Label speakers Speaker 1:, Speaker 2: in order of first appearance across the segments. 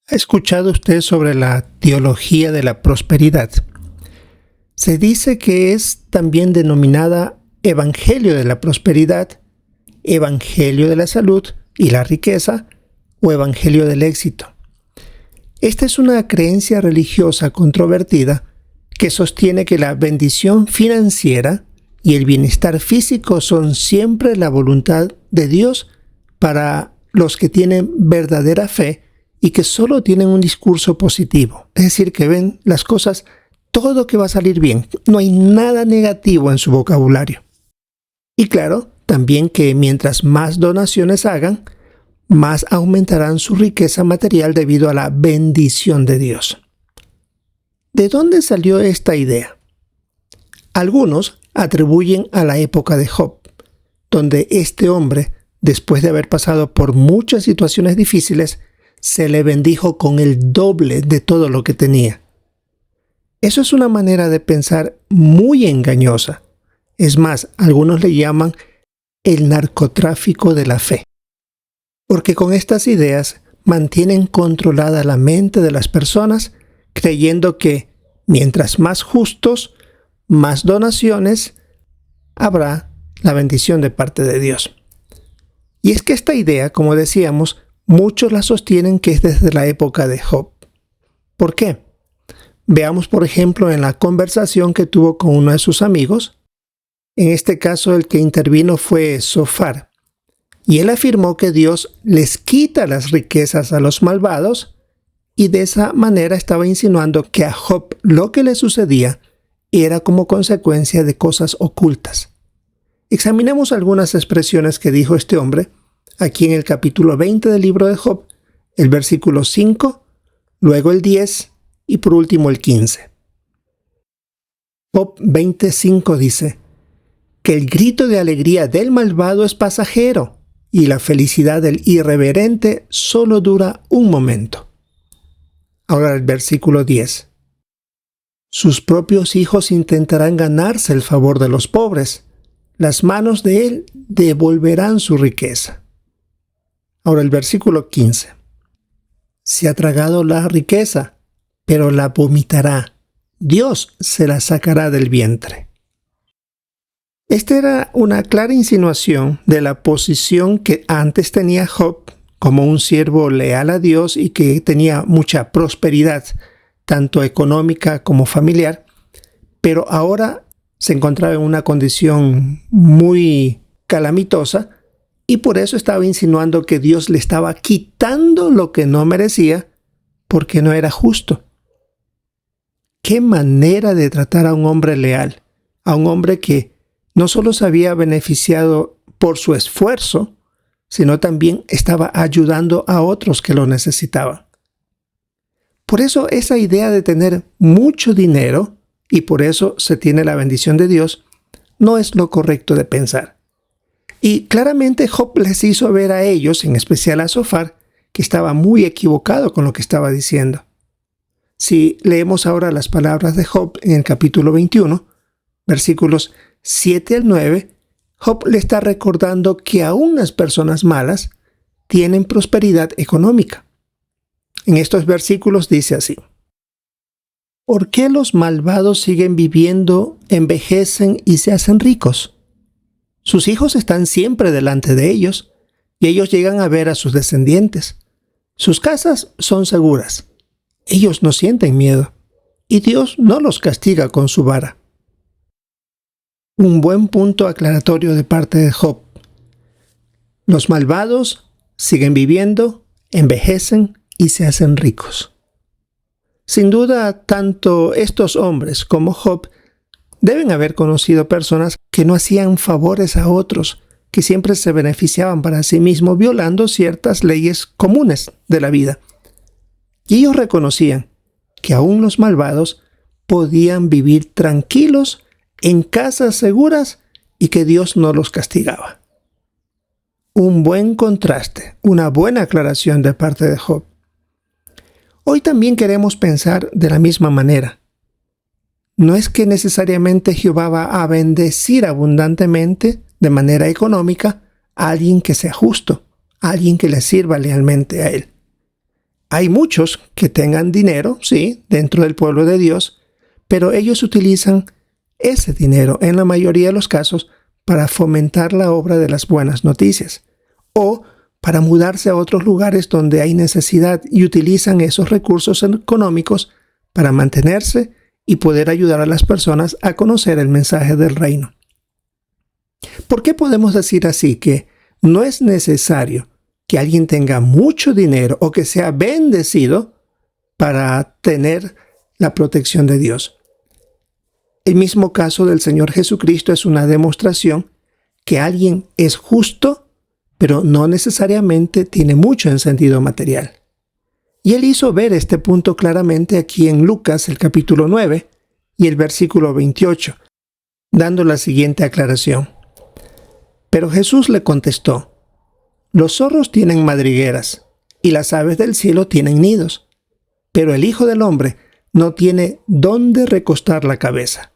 Speaker 1: ¿Ha escuchado usted sobre la teología de la prosperidad? Se dice que es también denominada Evangelio de la prosperidad, Evangelio de la salud y la riqueza o Evangelio del éxito. Esta es una creencia religiosa controvertida que sostiene que la bendición financiera y el bienestar físico son siempre la voluntad de Dios para los que tienen verdadera fe y que solo tienen un discurso positivo. Es decir, que ven las cosas, todo que va a salir bien. No hay nada negativo en su vocabulario. Y claro, también que mientras más donaciones hagan, más aumentarán su riqueza material debido a la bendición de Dios. ¿De dónde salió esta idea? Algunos atribuyen a la época de Job, donde este hombre, después de haber pasado por muchas situaciones difíciles, se le bendijo con el doble de todo lo que tenía. Eso es una manera de pensar muy engañosa. Es más, algunos le llaman el narcotráfico de la fe. Porque con estas ideas mantienen controlada la mente de las personas, creyendo que mientras más justos, más donaciones, habrá la bendición de parte de Dios. Y es que esta idea, como decíamos, muchos la sostienen que es desde la época de Job. ¿Por qué? Veamos, por ejemplo, en la conversación que tuvo con uno de sus amigos. En este caso, el que intervino fue Zofar. Y él afirmó que Dios les quita las riquezas a los malvados y de esa manera estaba insinuando que a Job lo que le sucedía era como consecuencia de cosas ocultas. Examinemos algunas expresiones que dijo este hombre aquí en el capítulo 20 del libro de Job, el versículo 5, luego el 10 y por último el 15. Job 20:5 dice que el grito de alegría del malvado es pasajero y la felicidad del irreverente solo dura un momento. Ahora el versículo 10. Sus propios hijos intentarán ganarse el favor de los pobres. Las manos de él devolverán su riqueza. Ahora el versículo 15. Se ha tragado la riqueza, pero la vomitará. Dios se la sacará del vientre. Esta era una clara insinuación de la posición que antes tenía Job como un siervo leal a Dios y que tenía mucha prosperidad, tanto económica como familiar, pero ahora se encontraba en una condición muy calamitosa y por eso estaba insinuando que Dios le estaba quitando lo que no merecía porque no era justo. ¡Qué manera de tratar a un hombre leal! A un hombre que no solo se había beneficiado por su esfuerzo, sino también estaba ayudando a otros que lo necesitaban. Por eso esa idea de tener mucho dinero, y por eso se tiene la bendición de Dios, no es lo correcto de pensar. Y claramente Job les hizo ver a ellos, en especial a Zofar, que estaba muy equivocado con lo que estaba diciendo. Si leemos ahora las palabras de Job en el capítulo 21, versículos 7 al 9, Job le está recordando que aún las personas malas tienen prosperidad económica. En estos versículos dice así: ¿por qué los malvados siguen viviendo, envejecen y se hacen ricos? Sus hijos están siempre delante de ellos, y ellos llegan a ver a sus descendientes. Sus casas son seguras. Ellos no sienten miedo, y Dios no los castiga con su vara. Un buen punto aclaratorio de parte de Job. Los malvados siguen viviendo, envejecen y se hacen ricos. Sin duda, tanto estos hombres como Job deben haber conocido personas que no hacían favores a otros, que siempre se beneficiaban para sí mismos violando ciertas leyes comunes de la vida. Y ellos reconocían que aún los malvados podían vivir tranquilos en casas seguras y que Dios no los castigaba. Un buen contraste, una buena aclaración de parte de Job. Hoy también queremos pensar de la misma manera. No es que necesariamente Jehová va a bendecir abundantemente de manera económica a alguien que sea justo, a alguien que le sirva lealmente a él. Hay muchos que tengan dinero, sí, dentro del pueblo de Dios, pero ellos utilizan ese dinero, en la mayoría de los casos, para fomentar la obra de las buenas noticias o para mudarse a otros lugares donde hay necesidad y utilizan esos recursos económicos para mantenerse y poder ayudar a las personas a conocer el mensaje del reino. ¿Por qué podemos decir así que no es necesario que alguien tenga mucho dinero o que sea bendecido para tener la protección de Dios? El mismo caso del Señor Jesucristo es una demostración que alguien es justo, pero no necesariamente tiene mucho en sentido material. Y Él hizo ver este punto claramente aquí en Lucas, el capítulo 9 y el versículo 28, dando la siguiente aclaración. Pero Jesús le contestó: los zorros tienen madrigueras y las aves del cielo tienen nidos, pero el Hijo del Hombre no tiene dónde recostar la cabeza.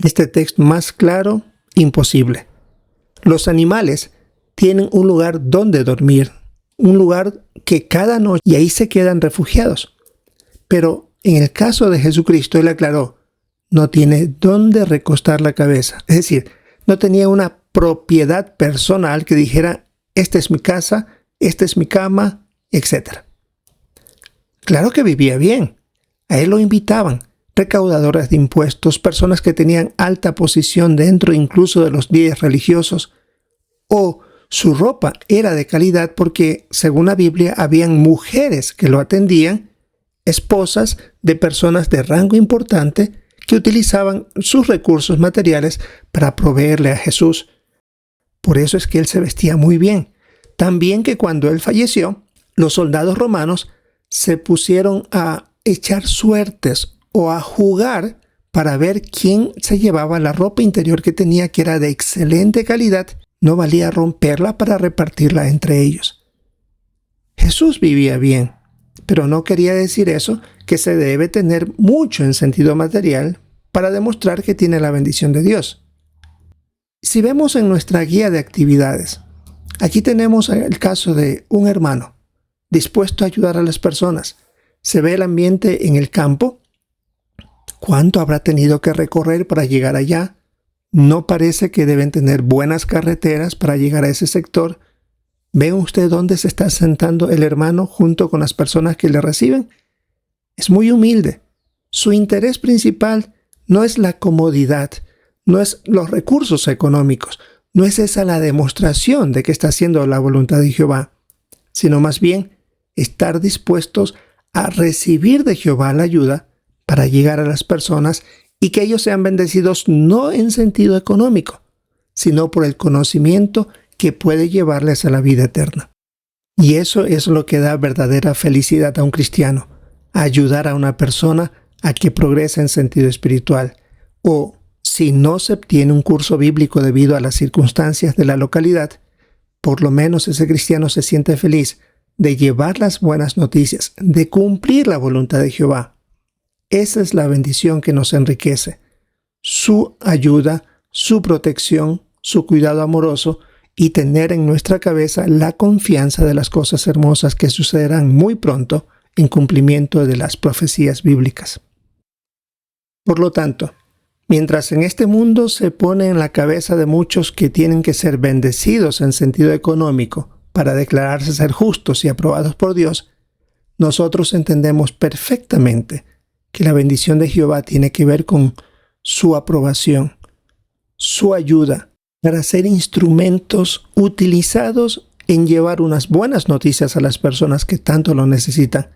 Speaker 1: Este texto más claro, imposible. Los animales tienen un lugar donde dormir, un lugar que cada noche, y ahí se quedan refugiados. Pero en el caso de Jesucristo, Él aclaró, no tiene dónde recostar la cabeza. Es decir, no tenía una propiedad personal que dijera, esta es mi casa, esta es mi cama, etc. Claro que vivía bien. A Él lo invitaban recaudadores de impuestos, personas que tenían alta posición dentro incluso de los líderes religiosos, o su ropa era de calidad porque, según la Biblia, habían mujeres que lo atendían, esposas de personas de rango importante que utilizaban sus recursos materiales para proveerle a Jesús. Por eso es que Él se vestía muy bien. También que cuando Él falleció, los soldados romanos se pusieron a echar suertes o a jugar para ver quién se llevaba la ropa interior que tenía, que era de excelente calidad. No valía romperla para repartirla entre ellos. Jesús vivía bien, pero no quería decir eso que se debe tener mucho en sentido material para demostrar que tiene la bendición de Dios. Si vemos en nuestra guía de actividades, aquí tenemos el caso de un hermano dispuesto a ayudar a las personas. Se ve el ambiente en el campo. ¿Cuánto habrá tenido que recorrer para llegar allá? No parece que deben tener buenas carreteras para llegar a ese sector. ¿Ve usted dónde se está sentando el hermano junto con las personas que le reciben? Es muy humilde. Su interés principal no es la comodidad, no es los recursos económicos, no es esa la demostración de que está haciendo la voluntad de Jehová, sino más bien estar dispuestos a recibir de Jehová la ayuda para llegar a las personas y que ellos sean bendecidos no en sentido económico, sino por el conocimiento que puede llevarles a la vida eterna. Y eso es lo que da verdadera felicidad a un cristiano, ayudar a una persona a que progrese en sentido espiritual. O si no se obtiene un curso bíblico debido a las circunstancias de la localidad, por lo menos ese cristiano se siente feliz de llevar las buenas noticias, de cumplir la voluntad de Jehová. Esa es la bendición que nos enriquece. Su ayuda, su protección, su cuidado amoroso y tener en nuestra cabeza la confianza de las cosas hermosas que sucederán muy pronto en cumplimiento de las profecías bíblicas. Por lo tanto, mientras en este mundo se pone en la cabeza de muchos que tienen que ser bendecidos en sentido económico para declararse ser justos y aprobados por Dios, nosotros entendemos perfectamente que la bendición de Jehová tiene que ver con su aprobación, su ayuda para ser instrumentos utilizados en llevar unas buenas noticias a las personas que tanto lo necesitan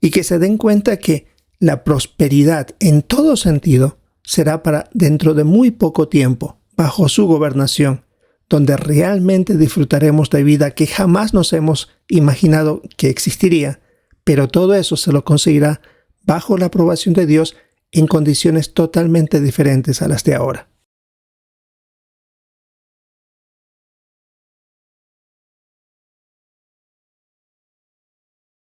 Speaker 1: y que se den cuenta que la prosperidad en todo sentido será para dentro de muy poco tiempo, bajo su gobernación, donde realmente disfrutaremos de vida que jamás nos hemos imaginado que existiría, pero todo eso se lo conseguirá bajo la aprobación de Dios en condiciones totalmente diferentes a las de ahora.